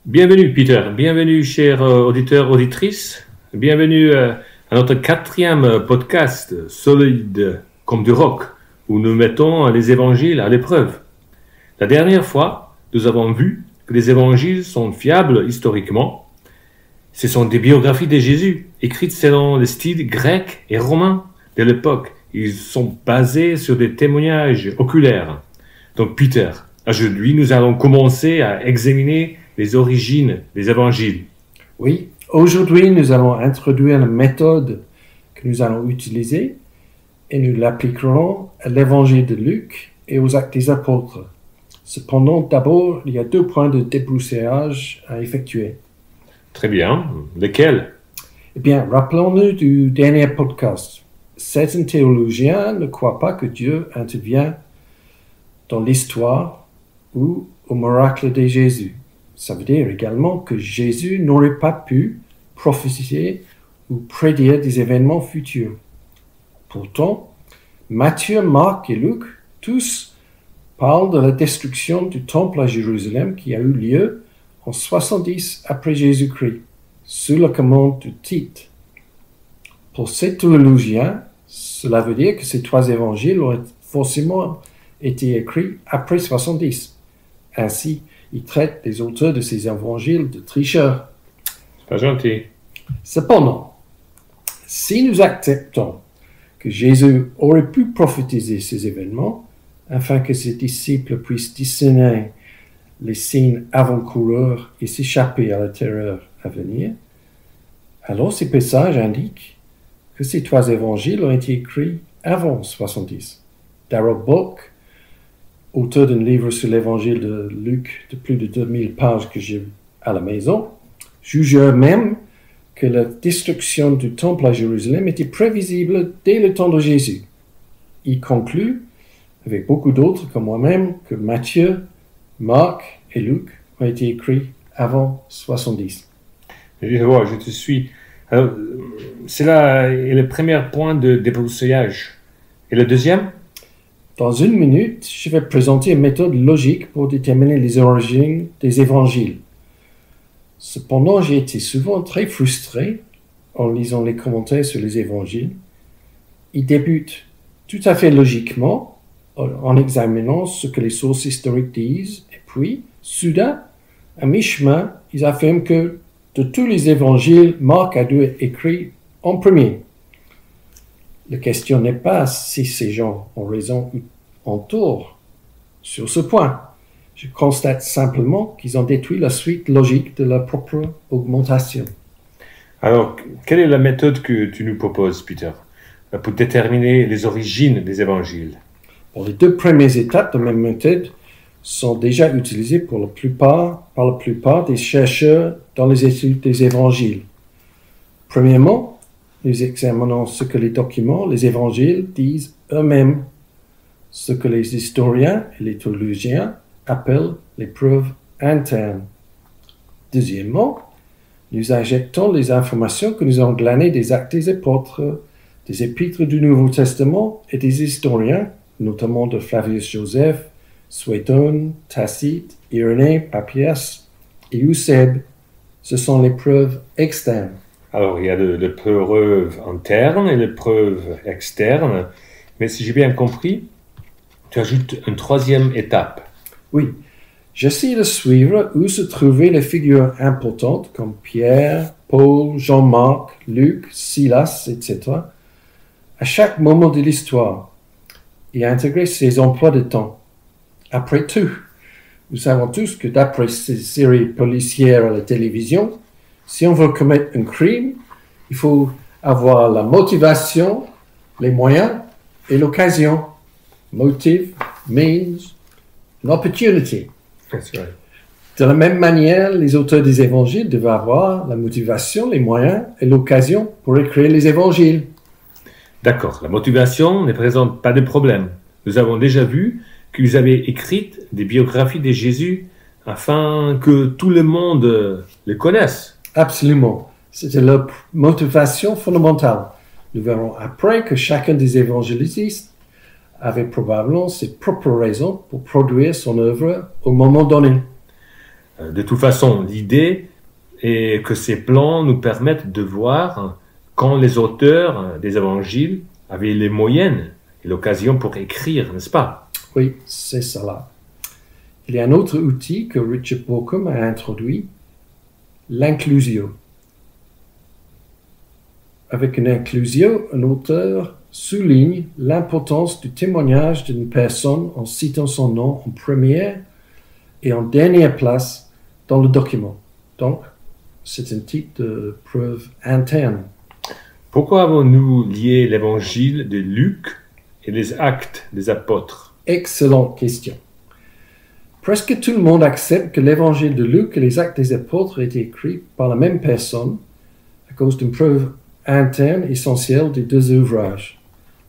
Bienvenue Peter, bienvenue chers auditeurs, auditrices, bienvenue à notre quatrième podcast solide comme du roc où nous mettons les évangiles à l'épreuve. La dernière fois, nous avons vu que les évangiles sont fiables historiquement. Ce sont des biographies de Jésus, écrites selon le style grec et romain de l'époque. Ils sont basés sur des témoignages oculaires. Donc Peter, aujourd'hui nous allons commencer à examiner les origines des évangiles. Oui, aujourd'hui nous allons introduire la méthode que nous allons utiliser et nous l'appliquerons à l'évangile de Luc et aux actes des apôtres. Cependant, d'abord, il y a 2 points de débroussaillage à effectuer. Très bien. Lesquels? Eh bien, rappelons-nous du dernier podcast. Certains théologiens ne croient pas que Dieu intervient dans l'histoire ou au miracle de Jésus. Ça veut dire également que Jésus n'aurait pas pu prophétiser ou prédire des événements futurs. Pourtant, Matthieu, Marc et Luc, tous parlent de la destruction du temple à Jérusalem qui a eu lieu en 70 après Jésus-Christ, sous la commande de Tite. Pour ces théologiens, cela veut dire que ces 3 évangiles auraient forcément été écrits après 70. Ainsi, ils traitent les auteurs de ces évangiles de tricheurs. C'est pas gentil. Cependant, si nous acceptons que Jésus aurait pu prophétiser ces événements afin que ses disciples puissent discerner les signes avant-coureurs et s'échapper à la terreur à venir, alors ces passages indiquent que ces 3 évangiles ont été écrits avant 70. Darrell Bock, auteur d'un livre sur l'évangile de Luc de plus de 2000 pages que j'ai à la maison, juge même que la destruction du temple à Jérusalem était prévisible dès le temps de Jésus. Il conclut, avec beaucoup d'autres comme moi-même, que Matthieu, Marc et Luc ont été écrits avant 70. Je vois, je te suis. Alors, cela est le premier point de débroussaillage. Et le deuxième? Dans 1 minute, je vais présenter une méthode logique pour déterminer les origines des évangiles. Cependant, j'ai été souvent très frustré en lisant les commentaires sur les évangiles. Ils débutent tout à fait logiquement en examinant ce que les sources historiques disent, et puis, soudain, à mi-chemin, ils affirment que de tous les évangiles, Marc a dû être écrit en premier. La question n'est pas si ces gens ont raison ou ont tort sur ce point. Je constate simplement qu'ils ont détruit la suite logique de leur propre augmentation. Alors, quelle est la méthode que tu nous proposes, Peter, pour déterminer les origines des évangiles? Bon, les 2 premières étapes de ma méthode sont déjà utilisées par la plupart des chercheurs dans les études des évangiles. Premièrement, nous examinons ce que les documents, les évangiles, disent eux-mêmes, ce que les historiens et les théologiens appellent les preuves internes. Deuxièmement, nous injectons les informations que nous avons glanées des actes des apôtres, des épîtres du Nouveau Testament et des historiens, notamment de Flavius Joseph, Suétone, Tacite, Irénée, Papias et Eusèbe. Ce sont les preuves externes. Alors, il y a les preuves internes et les preuves externes. Mais si j'ai bien compris, tu ajoutes une 3e étape. Oui, j'essaie de suivre où se trouvaient les figures importantes comme Pierre, Paul, Jean-Marc, Luc, Silas, etc. à chaque moment de l'histoire et intégrer ces emplois de temps. Après tout, nous savons tous que d'après ces séries policières à la télévision, si on veut commettre un crime, il faut avoir la motivation, les moyens et l'occasion. Motive means an opportunity. That's right. De la même manière, les auteurs des évangiles devaient avoir la motivation, les moyens et l'occasion pour écrire les évangiles. D'accord, la motivation ne présente pas de problème. Nous avons déjà vu qu'ils avaient écrit des biographies de Jésus afin que tout le monde les connaisse. Absolument. C'était leur motivation fondamentale. Nous verrons après que chacun des évangélistes avait probablement ses propres raisons pour produire son œuvre au moment donné. De toute façon, l'idée est que ces plans nous permettent de voir quand les auteurs des évangiles avaient les moyens et l'occasion pour écrire, n'est-ce pas? Oui, c'est cela. Il y a un autre outil que Richard Bauckham a introduit, l'inclusio. Avec une inclusio, un auteur souligne l'importance du témoignage d'une personne en citant son nom en première et en dernière place dans le document. Donc, c'est un type de preuve interne. Pourquoi avons-nous lié l'évangile de Luc et les actes des apôtres? Excellente question. Presque tout le monde accepte que l'évangile de Luc et les actes des apôtres étaient écrits par la même personne à cause d'une preuve interne essentielle des deux ouvrages.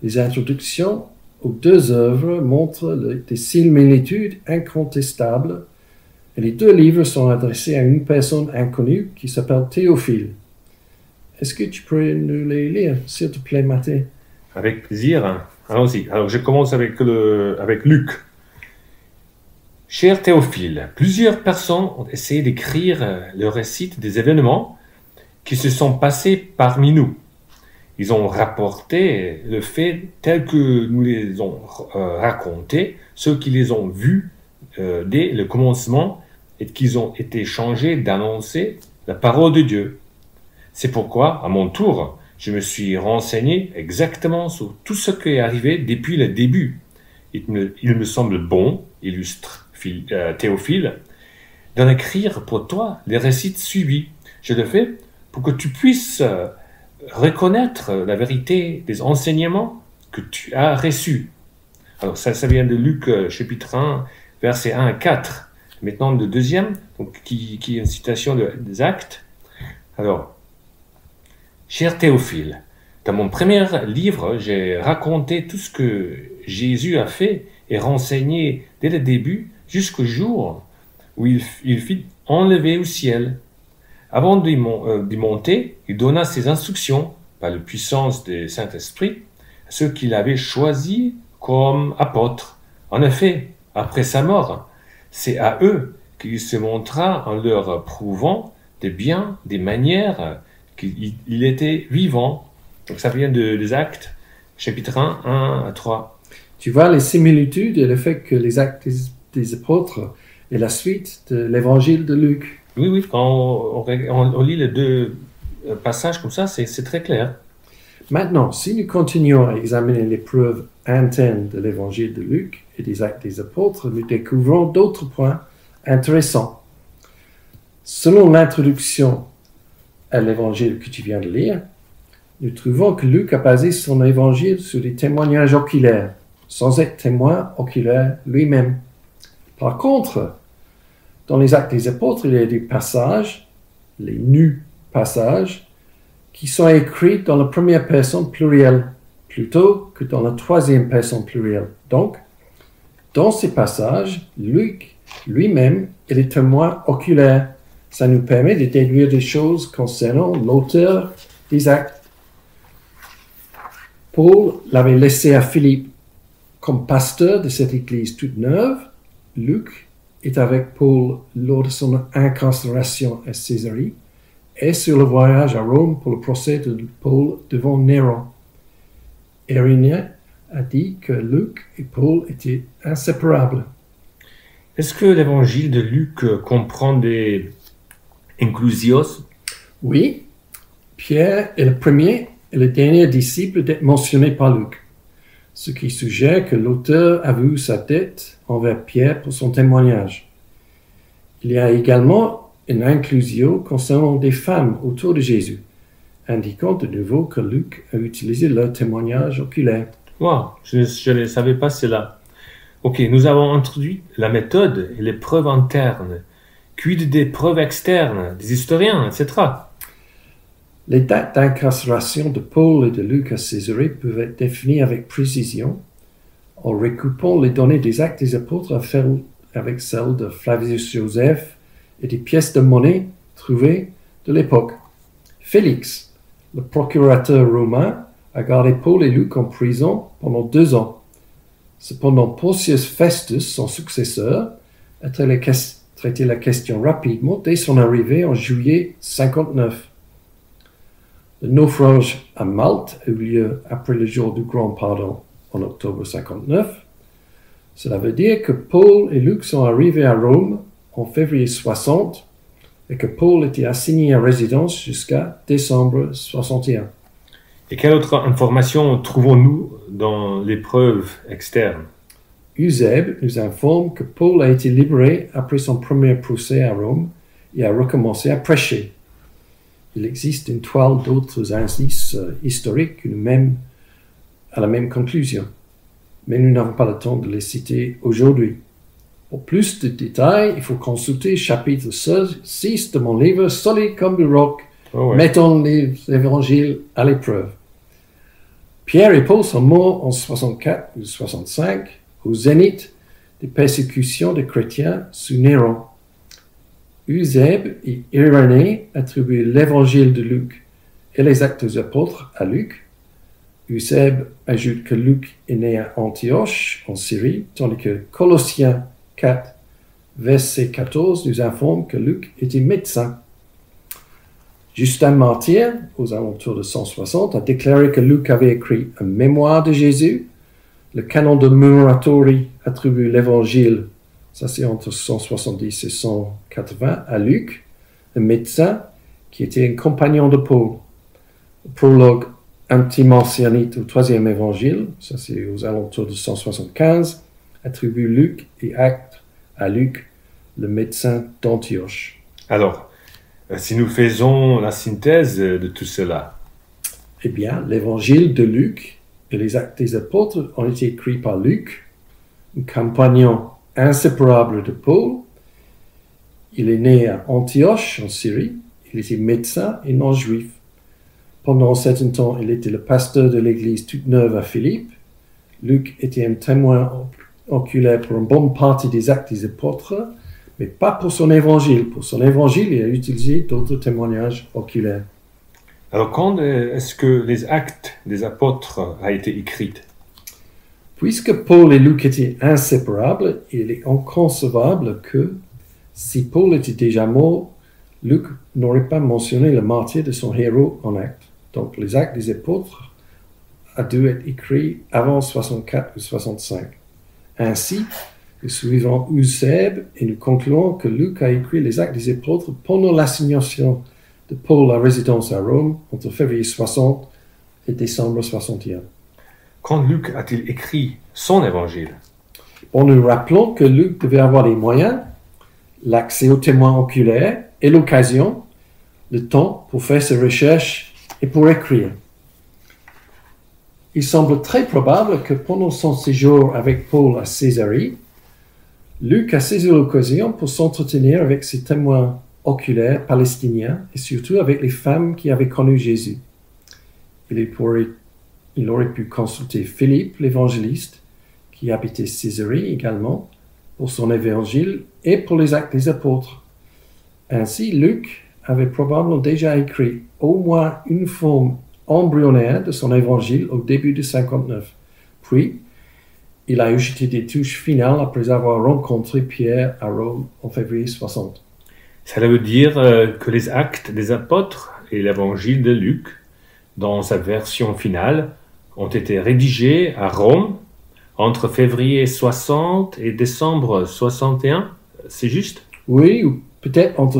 Les introductions aux deux œuvres montrent des similitudes incontestables et les deux livres sont adressés à une personne inconnue qui s'appelle Théophile. Est-ce que tu pourrais nous les lire, s'il te plaît, Mathé? Avec plaisir. Allons-y. Alors, je commence avec Luc. Cher Théophile, plusieurs personnes ont essayé d'écrire le récit des événements qui se sont passés parmi nous. Ils ont rapporté le fait tel que nous les ont racontés, ceux qui les ont vus dès le commencement et qu'ils ont été chargés d'annoncer la parole de Dieu. C'est pourquoi, à mon tour, je me suis renseigné exactement sur tout ce qui est arrivé depuis le début. Il me semble bon, illustre Théophile, d'en écrire pour toi les récits suivis. Je le fais pour que tu puisses reconnaître la vérité des enseignements que tu as reçus. Alors ça vient de Luc chapitre 1, versets 1 à 4. Maintenant le deuxième, donc, qui est une citation des actes. Alors, cher Théophile, dans mon premier livre, j'ai raconté tout ce que Jésus a fait et renseigné dès le début jusqu'au jour où il fut enlevé au ciel. Avant d'y monter, il donna ses instructions par la puissance du Saint-Esprit à ceux qu'il avait choisis comme apôtres. En effet, après sa mort, c'est à eux qu'il se montra en leur prouvant des biens, des manières qu'il était vivant. Donc ça vient des Actes, chapitre 1, 1 à 3. Tu vois les similitudes et le fait que les actes des apôtres est la suite de l'évangile de Luc. Oui, quand on lit les deux passages comme ça, c'est très clair. Maintenant, si nous continuons à examiner les preuves internes de l'évangile de Luc et des actes des apôtres, nous découvrons d'autres points intéressants. Selon l'introduction à l'évangile que tu viens de lire, nous trouvons que Luc a basé son évangile sur des témoignages oculaires, sans être témoin oculaire lui-même. Par contre, dans les actes des apôtres, il y a des passages, les nus passages, qui sont écrits dans la première personne plurielle, plutôt que dans la troisième personne plurielle. Donc, dans ces passages, Luc lui-même est le témoin oculaire. Ça nous permet de déduire des choses concernant l'auteur des actes. Paul l'avait laissé à Philippe comme pasteur de cette église toute neuve. Luc est avec Paul lors de son incarcération à Césarée et sur le voyage à Rome pour le procès de Paul devant Néron. Irénée a dit que Luc et Paul étaient inséparables. Est-ce que l'évangile de Luc comprend des inclusios? Oui, Pierre est le premier et le dernier disciple d'être mentionné par Luc, ce qui suggère que l'auteur avoue sa dette envers Pierre pour son témoignage. Il y a également une inclusio concernant des femmes autour de Jésus, indiquant de nouveau que Luc a utilisé leur témoignage oculaire. Wow, je ne savais pas cela. Ok, nous avons introduit la méthode et les preuves internes. Quid des preuves externes, des historiens, etc. Les dates d'incarcération de Paul et de Luc à Césarée peuvent être définies avec précision en recoupant les données des actes des apôtres avec celles de Flavius Joseph et des pièces de monnaie trouvées de l'époque. Félix, le procurateur romain, a gardé Paul et Luc en prison pendant 2 ans. Cependant, Porcius Festus, son successeur, a traiter la question rapidement dès son arrivée en juillet 59. Le naufrage à Malte a eu lieu après le jour du Grand Pardon en octobre 59. Cela veut dire que Paul et Luc sont arrivés à Rome en février 60 et que Paul était assigné à résidence jusqu'à décembre 61. Et quelle autre information trouvons-nous dans l'épreuve externe? Eusèbe nous informe que Paul a été libéré après son premier procès à Rome et a recommencé à prêcher. Il existe une toile d'autres indices historiques qui nous mènent à la même conclusion, mais nous n'avons pas le temps de les citer aujourd'hui. Pour plus de détails, il faut consulter chapitre 6 de mon livre « Solide comme du roc, mettons les évangiles à l'épreuve ». Pierre et Paul sont morts en 64 ou 65 au zénith des persécutions des chrétiens sous Néron. Eusèbe et Irénée attribuent l'évangile de Luc et les actes des apôtres à Luc. Eusèbe ajoute que Luc est né à Antioche, en Syrie, tandis que Colossiens 4, verset 14 nous informe que Luc était médecin. Justin Martyr, aux alentours de 160, a déclaré que Luc avait écrit un mémoire de Jésus. Le canon de Muratori attribue l'évangile, ça c'est entre 170 et 180, à Luc, un médecin qui était un compagnon de Paul. Le prologue antimensionite au troisième évangile, ça c'est aux alentours de 175, attribue Luc et Actes à Luc, le médecin d'Antioche. Alors, si nous faisons la synthèse de tout cela, eh bien, l'évangile de Luc et les actes des apôtres ont été écrits par Luc, un compagnon inséparable de Paul. Il est né à Antioche, en Syrie. Il était médecin et non-juif. Pendant un certain temps, il était le pasteur de l'église toute neuve à Philippe. Luc était un témoin oculaire pour une bonne partie des actes des apôtres, mais pas pour son évangile. Pour son évangile, il a utilisé d'autres témoignages oculaires. alors quand est-ce que les actes des apôtres a été écrits? Puisque Paul et Luc étaient inséparables, il est inconcevable que, si Paul était déjà mort, Luc n'aurait pas mentionné le martyre de son héros en actes. Donc les actes des apôtres a dû être écrits avant 64 ou 65. Ainsi, nous suivons Eusèbe et nous concluons que Luc a écrit les actes des apôtres pendant l'assignation de Paul à résidence à Rome entre février 60 et décembre 61. Quand Luc a-t-il écrit son évangile? Bon, nous rappelons que Luc devait avoir les moyens, l'accès aux témoins oculaires et l'occasion, le temps pour faire ses recherches et pour écrire. Il semble très probable que pendant son séjour avec Paul à Césarée, Luc a saisi l'occasion pour s'entretenir avec ses témoins oculaires palestiniens et surtout avec les femmes qui avaient connu Jésus. Il aurait pu consulter Philippe, l'évangéliste, qui habitait Césarée également, pour son évangile et pour les actes des apôtres. Ainsi, Luc avait probablement déjà écrit au moins une forme embryonnaire de son évangile au début de 59. Puis, il a ajouté des touches finales après avoir rencontré Pierre à Rome en février 60. Ça veut dire que les actes des apôtres et l'évangile de Luc, dans sa version finale, ont été rédigés à Rome entre février 60 et décembre 61, c'est juste? Oui, ou peut-être entre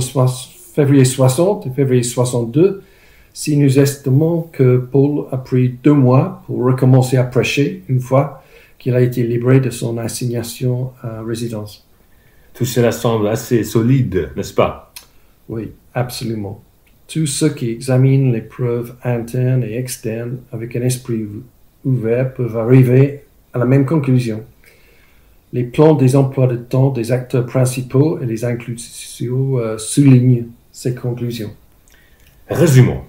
février 60 et février 62, si nous estimons que Paul a pris 2 mois pour recommencer à prêcher une fois qu'il a été libéré de son assignation à résidence. Tout cela semble assez solide, n'est-ce pas? Oui, absolument. Tous ceux qui examinent les preuves internes et externes avec un esprit ouvert peuvent arriver à la même conclusion. Les plans des emplois de temps des acteurs principaux et les inclusions soulignent ces conclusions. Résumons.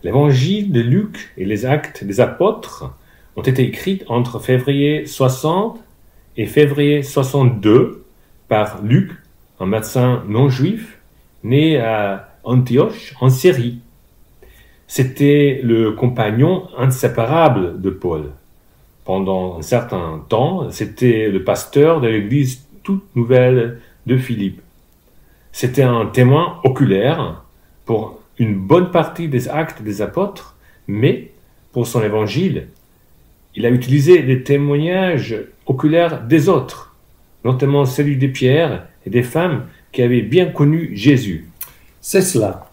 L'évangile de Luc et les actes des apôtres ont été écrits entre février 60 et février 62 par Luc, un médecin non-juif, né à Antioche, en Syrie. C'était le compagnon inséparable de Paul. Pendant un certain temps, c'était le pasteur de l'église toute nouvelle de Philippe. C'était un témoin oculaire pour une bonne partie des actes des apôtres, mais pour son évangile, il a utilisé les témoignages oculaires des autres, notamment celui de Pierre et des femmes qui avaient bien connu Jésus. C'est cela.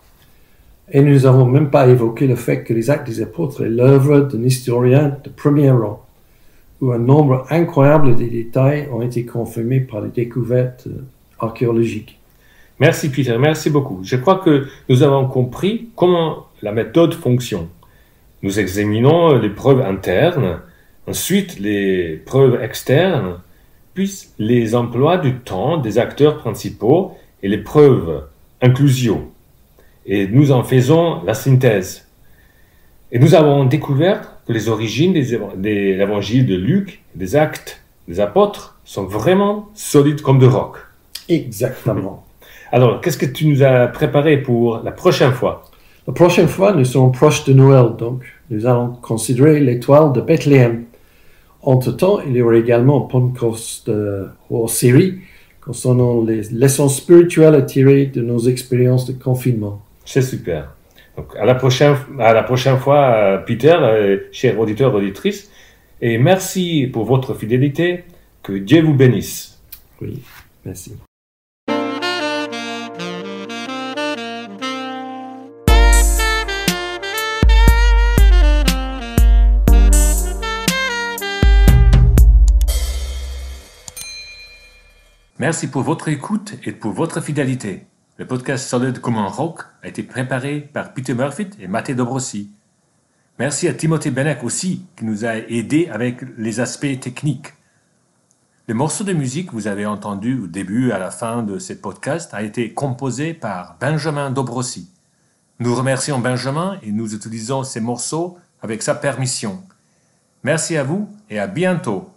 Et nous n'avons même pas évoqué le fait que les actes des apôtres est l'œuvre d'un historien de premier rang, où un nombre incroyable de détails ont été confirmés par les découvertes archéologiques. Merci Peter, merci beaucoup. Je crois que nous avons compris comment la méthode fonctionne. Nous examinons les preuves internes, ensuite les preuves externes, puis les emplois du temps des acteurs principaux et les preuves inclusio. Et nous en faisons la synthèse. Et nous avons découvert que les origines de l'évangile de Luc, des actes des apôtres, sont vraiment solides comme de roc. Exactement. Alors, qu'est-ce que tu nous as préparé pour la prochaine fois? La prochaine fois, nous serons proches de Noël, donc nous allons considérer l'étoile de Bethléem. Entre-temps, il y aura également un podcast hors série concernant les leçons spirituelles à tirer de nos expériences de confinement. C'est super. Donc, à la prochaine fois, Peter, chers auditeurs, auditrices, et merci pour votre fidélité. Que Dieu vous bénisse. Oui, merci. Merci pour votre écoute et pour votre fidélité. Le podcast Solide comme un roc a été préparé par Peter Murphy et Mathieu Dobrossi. Merci à Timothée Benek aussi, qui nous a aidés avec les aspects techniques. Le morceau de musique que vous avez entendu au début et à la fin de ce podcast a été composé par Benjamin Dobrossi. Nous remercions Benjamin et nous utilisons ces morceaux avec sa permission. Merci à vous et à bientôt.